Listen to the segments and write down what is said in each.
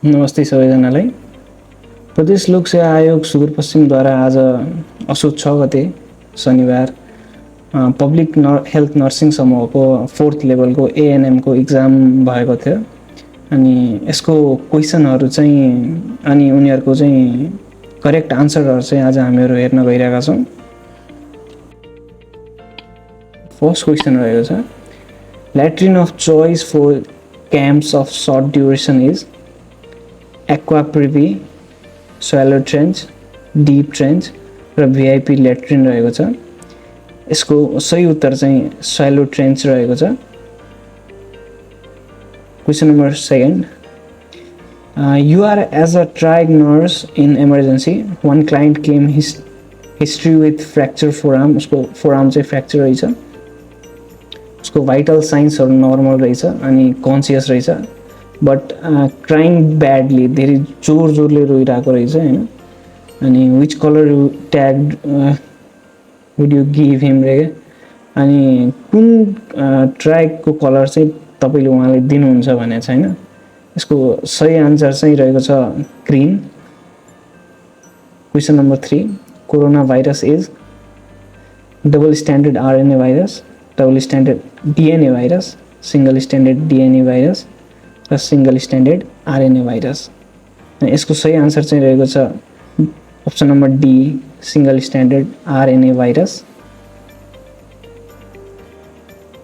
नमस्ते सबैजनालाई। प्रदेश लोकसेवा आयोग सुदूरपश्चिमद्वारा आज असोज 6 गते शनिबार पब्लिक हेल्थ नर्सिङ समूहको 4th लेभलको ANM को इक्जाम भएको थियो। अनि यसको क्वेशनहरू चाहिँ अनि उनीहरूको चाहिँ करेक्ट आन्सरहरू चाहिँ आज हामीहरू हेर्न गइरहेका छौँ। फर्स्ट क्वेशन रहेको छ, latrine of choice for camps of short duration is aqua privy, shallow trench, deep trench र भिआइपी ल्याट्रिन रहेको छ। यसको सही उत्तर चाहिँ स्वालो ट्रेन्च रहेको छ। Question number 2, you are as a trained nurse in emergency. One client came history with fracture forearm. उसको forearm चाहिँ फ्र्याक्चर रहेछ। उसको भाइटल साइन्सहरू नर्मल रहेछ अनि कन्सियस रहेछ, बट क्राइङ ब्याडली, धेरै जोरले रोइरहेको रहेछ हैन। अनि which colour you tag would you give him रे, अनि कुन ट्र्यागको कलर चाहिँ तपाईले उहाँलाई दिनुहुन्छ भनेको छ हैन। यसको सही आन्सर चाहिँ रहेको छ green. Question number 3, corona virus is double standard RNA virus, double standard DNA virus, single standard DNA virus र सिंगल स्ट्यान्डर्ड RNA भाइरस। यसको सही आन्सर चाहिँ रहेको छ option number D, single standard RNA virus.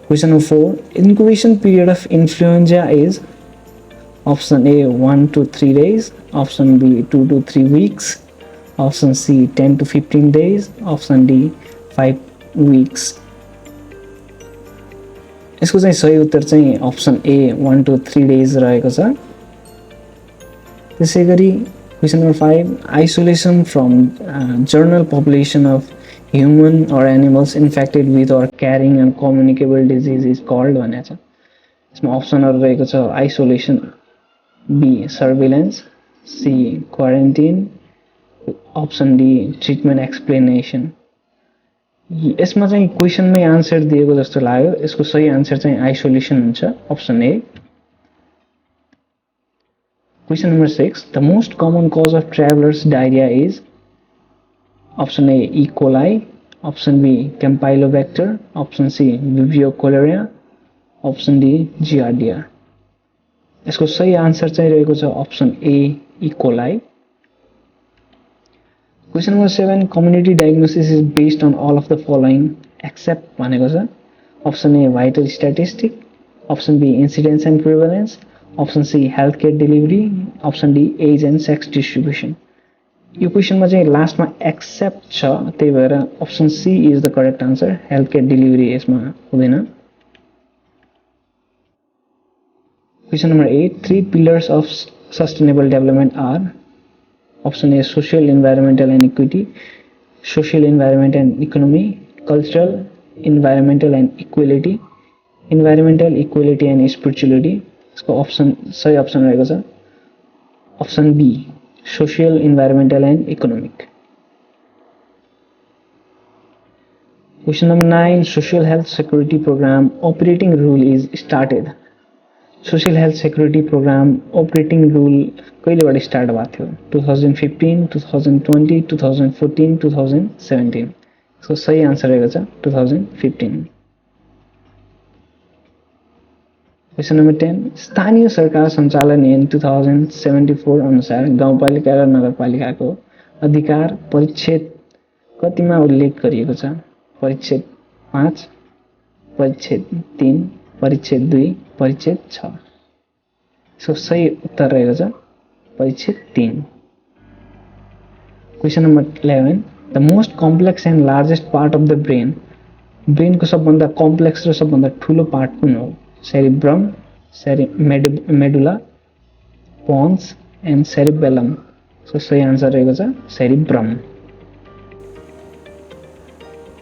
Question number 4, incubation period of influenza is option A 1 to 3 days, option B 2 to 3 weeks, option C 10 to 15 days, option D 5 weeks। यसको चाहिँ सही उत्तर चाहिँ अप्सन A 1 to 3 days रहेको छ। त्यसैगरी question number 5, isolation from general population of human or animals infected with or carrying a communicable disease is called भनेको छ। यसमा अप्सनहरू रहेको छ isolation, B surveillance, C quarantine, option D treatment explanation. यसमा चाहिँ क्वेशनमै आन्सर दिएको जस्तो लाग्यो। यसको सही आन्सर चाहिँ आइसोलेसन हुन्छ, option A। Question number 6, the most common cause of travellers diarrhoea is option A E. coli, option B campylobacter, option C vibrio cholera, option D giardia. यसको सही आन्सर चाहिँ रहेको छ option A E. coli। Question number 7, community diagnosis is based on all of the following except भनेको छ। Option A vital statistic, option B incidence and prevalence, option C health care delivery, option D age and sex distribution. यो क्वेशनमा चाहिँ लास्टमा except छ, त्यही भएर option C is the correct answer. Health care delivery यसमा हुँदैन। Question number 8, 3 pillars of sustainable development are, option A social environmental and equity, social environment and economy, cultural environmental and equality, environmental equality and spirituality. यसको option सही option रहेको छ option B social environmental and economic. Question number 9, social health security programme operating rule is started. Social health security programme operating rule कहिलेबाट start भएको थियो? 2015, 2020, 2014, 2017। यसको सही answer रहेको छ 2015। क्वेशन नम्बर 10, स्थानीय सरकार सञ्चालन ऐन 2074 अनुसार गाउँपालिका र नगरपालिकाको अधिकार परिच्छेद कतिमा उल्लेख गरिएको छ? परिच्छेद 5, परिच्छेद 3, परिच्छेद 2, परिच्छेद 6। यसको सही उत्तर रहेको छ परिच्छेद 3। Question number 11, the most complex and largest part of the brain, ब्रेनको सबभन्दा कम्प्लेक्स र सबभन्दा ठुलो पार्ट कुन हो? Cerebrum, medulla, pons and cerebellum. सो सही आन्सर रहेको छ cerebrum.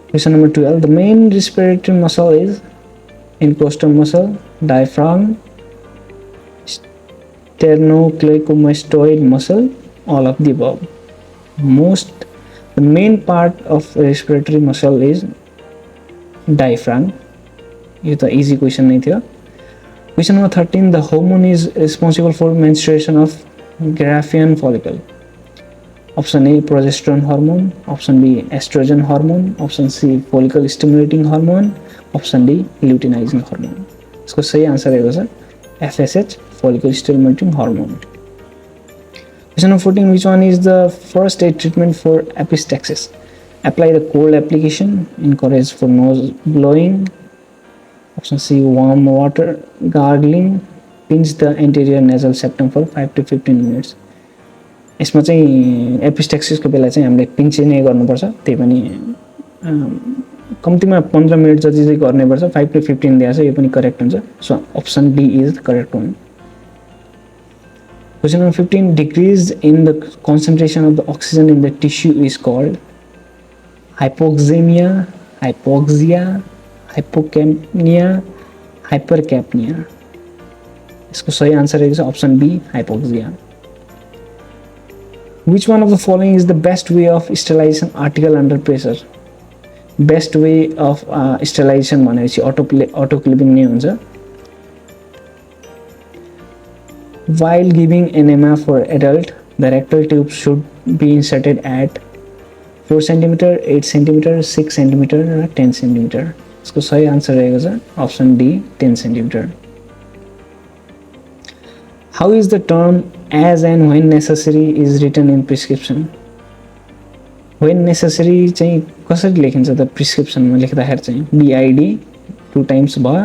Question number 12, the main respiratory muscle is intercostal muscle, diaphragm, sternocleidomastoid muscle, all of the above. The main part of respiratory muscle is diaphragm. यो त easy question नै थियो। Question number 13, the hormone is responsible for menstruation of Graafian follicle. Option A, progesterone hormone. Option B, estrogen hormone. Option C, follicle stimulating hormone. Option D, luteinizing hormone. इसको सही answer रहेगा sir FSH, follicle stimulating hormone. Question number 14. Which one is the first aid treatment for epistaxis? Apply the cold application. Encourage for nose blowing. Option C, warm water gargling. Pinch the anterior nasal septum for 5 to 15 minutes. यसमा चाहिँ एपिस्टेक्सिसको बेला चाहिँ हामीले pinch नै गर्नुपर्छ, त्यही पनि कम्तीमा 15 मिनट जति चाहिँ गर्नुपर्छ. 5 to 15 दिएको छ, यो पनि करेक्ट हुन्छ. So option D is the correct one. Question number 15. Decrease in the concentration of the oxygen in the tissue is called hypoxemia, hypoxia, hypocapnia, hypercapnia. इसको सही आंसर है option B, hypoxia. Which one of the following is the best way of sterilization article under pressure? Best way of sterilization भनेपछि autoclaving नै हुन्छ. While giving enema for adult, the rectal tube should be inserted at 4 cm, 8 cm, 6 cm र 10 cm. इसको सही answer रहेको छ option D, 10 cm. How is the term as and when necessary is written in prescription? When necessary चाहिँ कसरी लेखिन्छ त प्रिस्क्रिप्सनमा लेख्दाखेरि चाहिँ BID 2 times भयो,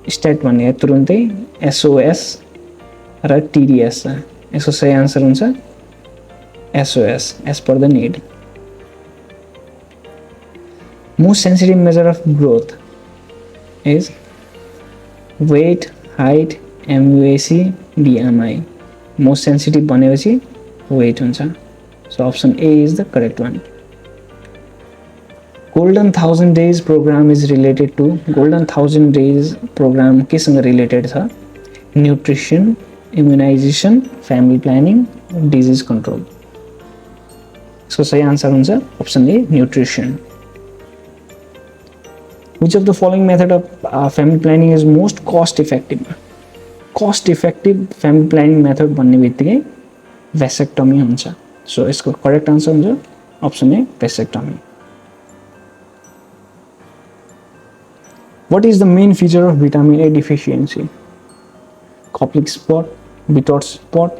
स्ट्याट भन्ने तुरुन्तै SOS र TDS. यसको सही आन्सर हुन्छ SOS, as per the need. Most sensitive measure of growth is weight, height, MUAC, BMI. Most sensitive भनेपछि weight हुन्छ. So option A is the correct one. Golden 1000 days program is related to. Golden 1000 days program केसँग related छ? Nutrition, immunization, family planning, disease control. So सही answer हुन्छ option A, nutrition. Which of the following method of family planning is most cost effective? Cost effective family planning method भन्ने बित्तिकै vasectomy हुन्छ. So यसको correct answer हुन्छ option A, vasectomy. What is the main feature of vitamin A deficiency? Koplik spot, Bitot spot,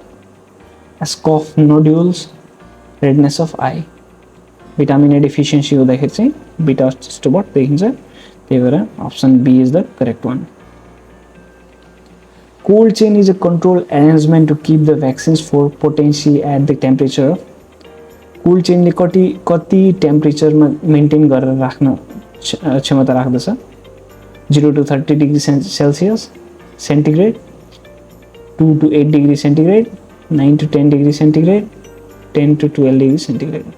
Ascough nodules, redness of eye. Vitamin A deficiency हुँदाखेरि चाहिँ Bitot spot देखिन्छ, त्यही भएर option B is the correct one. Cold chain is a controlled arrangement to keep the vaccines for potency at the temperature of. Cold chain ले कति टेम्परेचरमा maintain गरेर राख्न क्षमता राख्दछ? 0 to 30 degree Celsius, centigrade, 2 to 8 degree centigrade, 9 to 10 degree centigrade, 10 to 12 degree centigrade.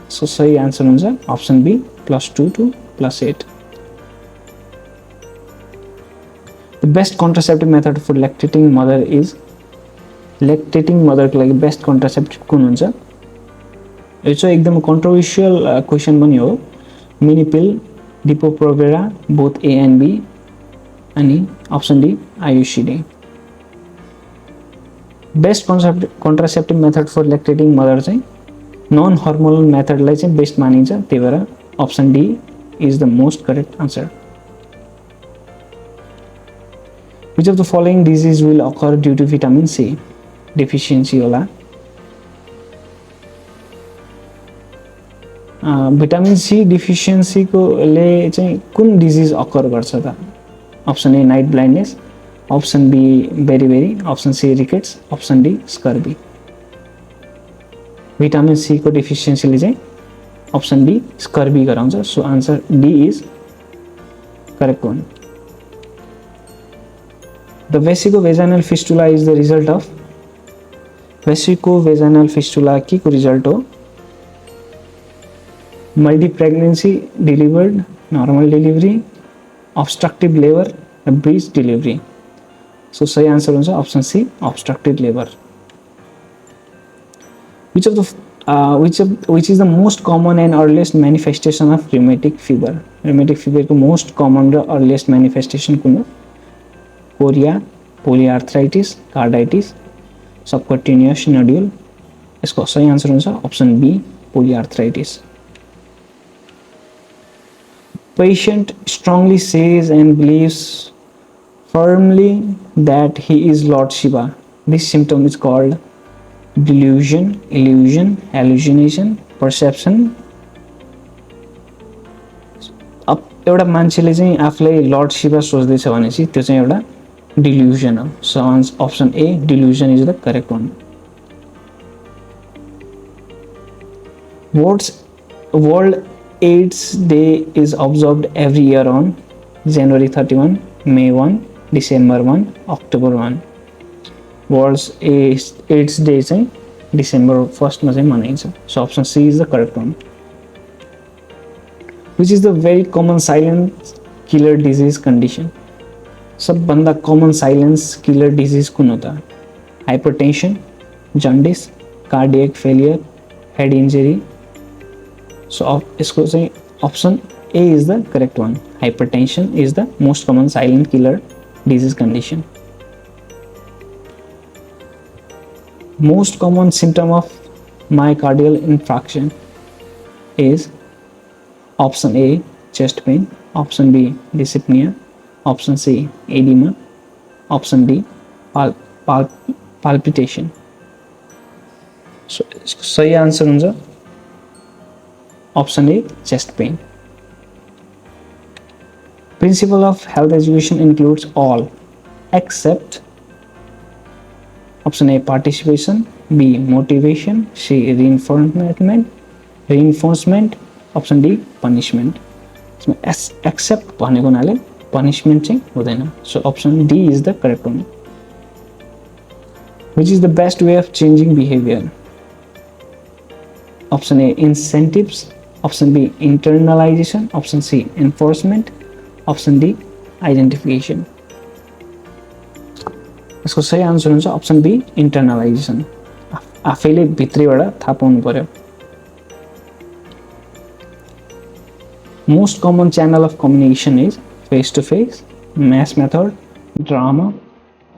So सही answer हुन्छ option be, +2 to +8. The best contraceptive method for lactating mother is. Lactating mother को लागि बेस्ट contraceptive कुन हुन्छ? यो चाहिँ एकदम कन्ट्रोभर्शियल क्वेसन पनि हो. Mini pill, Depo Provera, both A and B, अनि option D, IUCD. Best contraceptive method for lactating mother चाहिँ नन हर्मोनल मेथडलाई चाहिँ बेस्ट मानिन्छ, त्यही भएर option D is the most correct answer. Which of the following disease will occur due to vitamin C deficiency होला? vitamin C deficiency को ले चाहिँ कुन डिजिज अकर गर्छ त? Option A, night blindness, option B, beri, option C, rickets, option D, scurvy. vitamin C को deficiency ले चाहिँ ऑप्शन डी, स्कर्बी गराउँछ. So answer D is correct one. The vesico-vaginal fistula is the result of. Vesico-vaginal fistula के को result हो? Multi-pregnancy delivered, normal delivery, obstructive labor, breech delivery. So सही answer हुन्छ option C, obstructive labor. Which is the most common and earliest manifestation of rheumatic fever? Rheumatic fever को most common र earliest manifestation कुन हो? Chorea, polyarthritis, carditis, subcutaneous nodule. यसको सही answer हुन्छ option B polyarthritis. Patient strongly says and believes firmly that he is Lord Shiva. This symptom is called delusion, illusion, hallucination, perception. अब एउटा मान्छेले चाहिँ आफूलाई लर्ड शिवा सोच्दैछ भनेपछि त्यो चाहिँ एउटा डिल्युजन हो। So option A delusion is the correct one. World AIDS Day is observed every year on January 31, May 1, December 1, October 1. World's AIDS Day चाहिँ December 1 मा चाहिँ मनाइन्छ। So option C is the correct one. Which is the very common silent killer disease condition? सबभन्दा common silent killer disease कुन हो त? Hypertension, jaundice, cardiac failure, head injury. So इसको चाहिँ option A is the correct one. Hypertension is the most common silent killer disease condition. Most common symptom of myocardial infarction is option A chest pain, option B dyspnea, option C edema, option D palpitation. So इसको सही answer हुन्छ Option A chest pain. Principle of health education includes all except option A participation, B motivation, C reinforcement, option D punishment. Except भनेको हुनाले punishment चाहिँ हुँदैन। So option D is the correct one. Which is the best way of changing behavior? Option A incentives, option B internalization, option C enforcement, option D identification. यसको सही answer हुन्छ option B internalization. आफैले भित्रैबाट थाहा पाउनु पर्यो। Most common channel of communication is face to face, mass method, drama,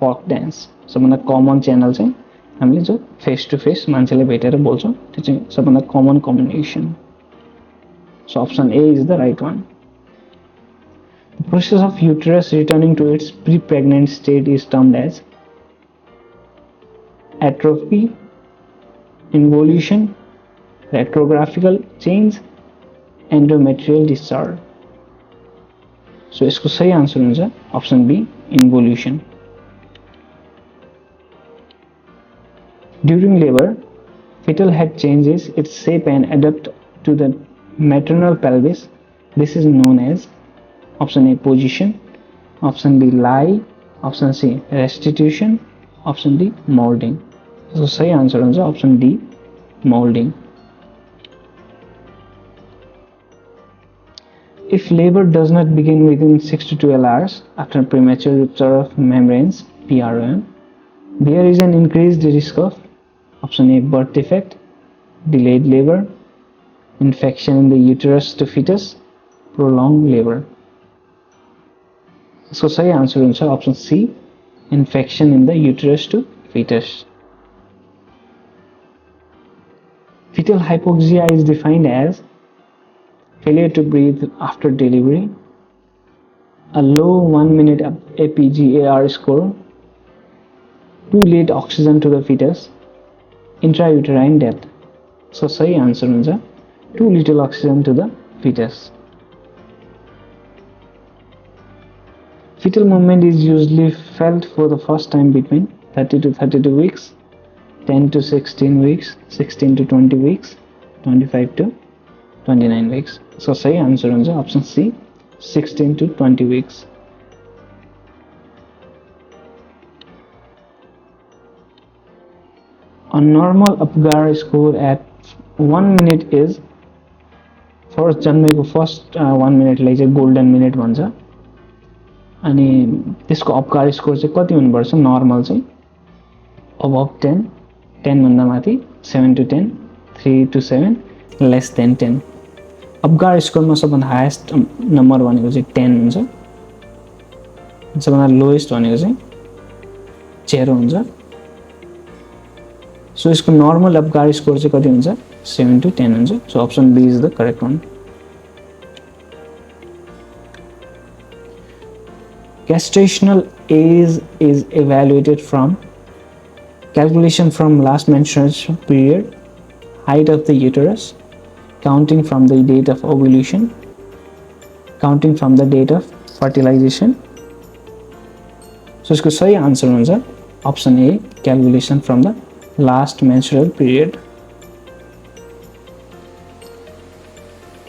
folk dance. सबभन्दा common channel चाहिँ हामीले जो फेस टु फेस मान्छेले भेटेर बोल्छौँ त्यो चाहिँ सबभन्दा common communication. So option A is the right one. The process of uterus returning to its pre-pregnant state is termed as atrophy, involution, retrographical change, endometrial discharge. So यसको सही answer हुन्छ option B involution. During labor, fetal head changes its shape and adapt to the maternal pelvis. This is known as option A position, option B lie, option C restitution, option D molding. So सही answer हुन्छ option D molding. If labor does not begin within 6 to 12 hours after premature rupture of membranes (PROM), there is an increased risk of option A birth defect, delayed labor, infection in the uterus to fetus, prolonged labor. So सही answer हुन्छ option C infection in the uterus to fetus. Fetal hypoxia is defined as failure to breathe after delivery, a low 1 minute APGAR score, too late oxygen to the fetus, intrauterine death. So सही answer हुन्छ too little oxygen to the fetus. Fetal movement is usually felt for the first time between 30 to 32 weeks, 10 to 16 weeks, 16 to 20 weeks, 25 to 29 weeks. So सही answer हुन्छ option C 16 to 20 weeks. A normal APGAR score at 1 minute is first जन्मेको first 1 मिनटलाई चाहिँ golden minute भन्छ अनि त्यसको Apgar score चाहिँ कति हुनुपर्छ नर्मल चाहिँ अबभ 10 10 भन्दा माथि 7 to 10 3 to 7 less than 10 Apgar स्कोरमा सबभन्दा हाईएस्ट नम्बर भनेको चाहिँ 10 हुन्छ सबभन्दा लोएस्ट भनेको चाहिँ 0 हुन्छ सो यसको नर्मल अबगार स्कोर चाहिँ कति हुन्छ 7 to 10 हुन्छ so option B is the correct one Gestational age is evaluated from calculation from last menstruation period, height of the uterus, counting from the date of ovulation, counting from the date of fertilization. So इसको सही answer हुन्छ option A calculation from the last menstrual period.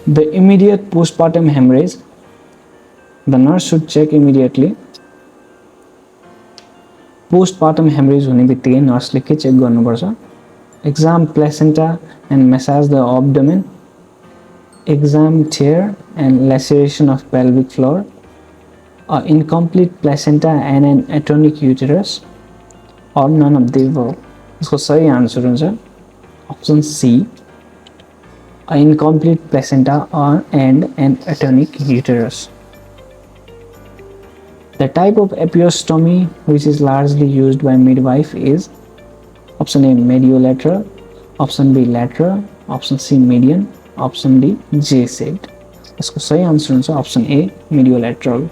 The immediate postpartum hemorrhage, the nurse should check immediately. Postpartum hemorrhage हुने बित्तिकै नर्सले के check गर्नुपर्छ exam placenta and massage the abdomen, exam tear and laceration of pelvic floor, incomplete placenta and an atonic uterus, or none of the above. इसको सही answer हुन्छ option C incomplete placenta and an atonic uterus. The type of episiotomy which is largely used by midwife is option A mediolateral, option B lateral, option C median, option D J-shaped. इसको सही answer हुन्छ option A mediolateral.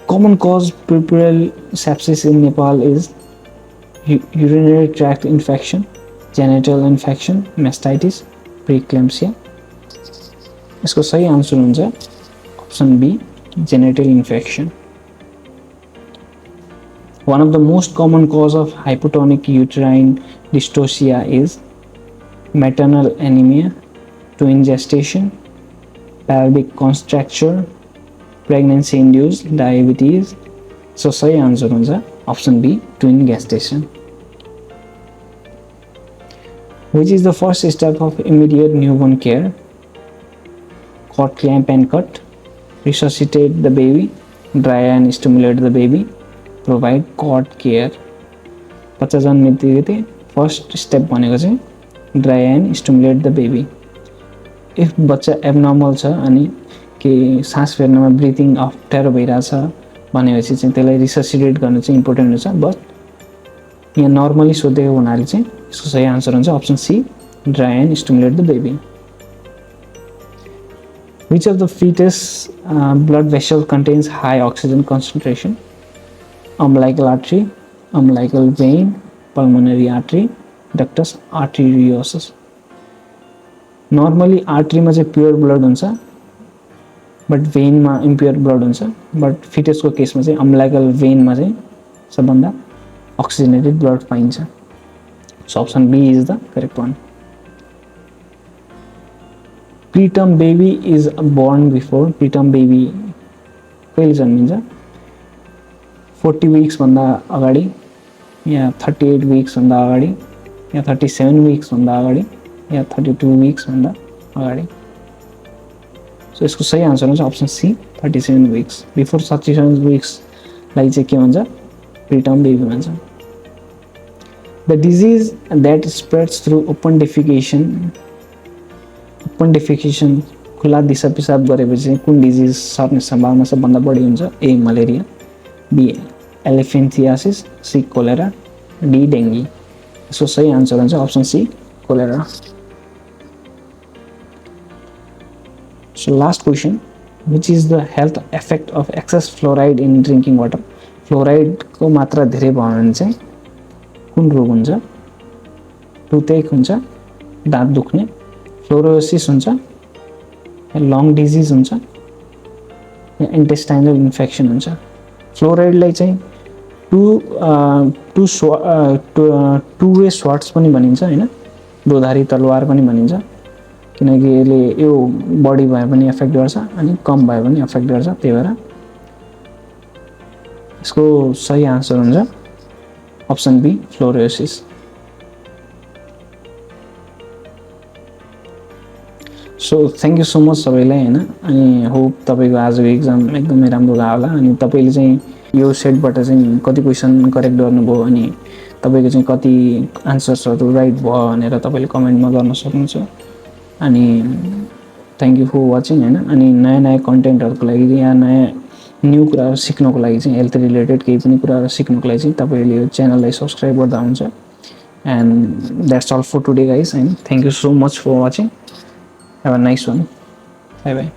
Common cause puerperal sepsis in Nepal is urinary tract infection, genital infection, mastitis, preeclampsia. इसको सही answer हुन्छ option B genital infection. One of the most common cause of hypotonic uterine dystocia is maternal anemia, twin gestation, pelvic contracture, pregnancy induced diabetes. So सही answer हुन्छ option B twin gestation. Which is the first step of immediate newborn care? Cord clamp and cut, resuscitate the baby, dry and stimulate the baby, provide cord care. बच्चा जन्मिने बित्तिकै first step भनेको चाहिँ dry and stimulate the baby. If बच्चा abnormal छ अनि के सास फेर्नमा ब्रिथिङ अप्ठ्यारो भइरहेछ भनेपछि चाहिँ त्यसलाई रिससिटेट गर्नु चाहिँ इम्पोर्टेन्ट हुन्छ बट यहाँ नर्मली सोधेको हुनाले चाहिँ यसको सही आन्सर हुन्छ option C dry and stimulate the baby. Which of the fetus blood vessel contains high oxygen concentration? Umbilical artery, umbilical vein, pulmonary artery, ductus arteriosus. Normally artery मा चाहिँ pure blood हुन्छ but vein मा impure blood हुन्छ but fetus को केसमा चाहिँ umbilical vein मा चाहिँ सबभन्दा oxygenated blood पाइन्छ. So option B is the correct one. Preterm baby is born before. Preterm baby कहिले जन्मिन्छ 40 weeks भन्दा अगाडि या 38 weeks भन्दा अगाडि या 37 weeks भन्दा अगाडि या 32 weeks भन्दा अगाडि. सो यसको सही आन्सर हुन्छ option C 37 weeks. Before 37 weeks लाई चाहिँ के भन्छ प्रिटर्म बेबी भन्छ. The disease that spreads through open defecation खुला दिशा पिसाब गरेपछि कुन डिजिज सर्ने सम्भावना सबभन्दा बढी हुन्छ? A malaria, B elephantiasis, C cholera, D dengue. यसको सही आन्सर हुन्छ option C cholera. So last question, which is the health effect of excess fluoride in drinking water? Fluoride को मात्रा धेरै भयो भने चाहिँ कुन रोग हुन्छ? टुथएक हुन्छ, दाँत दुख्ने, फ्लोरोसिस हुन्छ, लङ डिजिज हुन्छ, या इन्टेस्टाइनल इन्फेक्सन हुन्छ. फ्लोराइडलाई चाहिँ टु वे स्वार्ड्स पनि भनिन्छ हैन, दोधारी तलवार पनि भनिन्छ किनकि यसले यो बडी भए पनि एफेक्ट गर्छ अनि कम भए पनि एफेक्ट गर्छ. त्यही भएर यसको सही आन्सर हुन्छ option B fluorosis. So thank you so much सबैलाई हैन. अनि होप तपाईँको आजको एक्जाम एकदमै राम्रो गयो होला अनि तपाईँले चाहिँ यो सेटबाट चाहिँ कति क्वेसन करेक्ट गर्नुभयो अनि तपाईँको चाहिँ कति आन्सर्सहरू राइट भयो भनेर तपाईँले कमेन्टमा गर्न सक्नुहुन्छ. अनि थ्याङ्क यू फर वाचिङ हैन. अनि नयाँ नयाँ कन्टेन्टहरूको लागि या नयाँ न्यू कुराहरू सिक्नको लागि चाहिँ हेल्थ रिलेटेड केही पनि कुराहरू सिक्नको लागि चाहिँ तपाईँले यो च्यानललाई सब्सक्राइब गर्दा हुन्छ and that's all for today guys and thank you so much for watching have a nice one bye by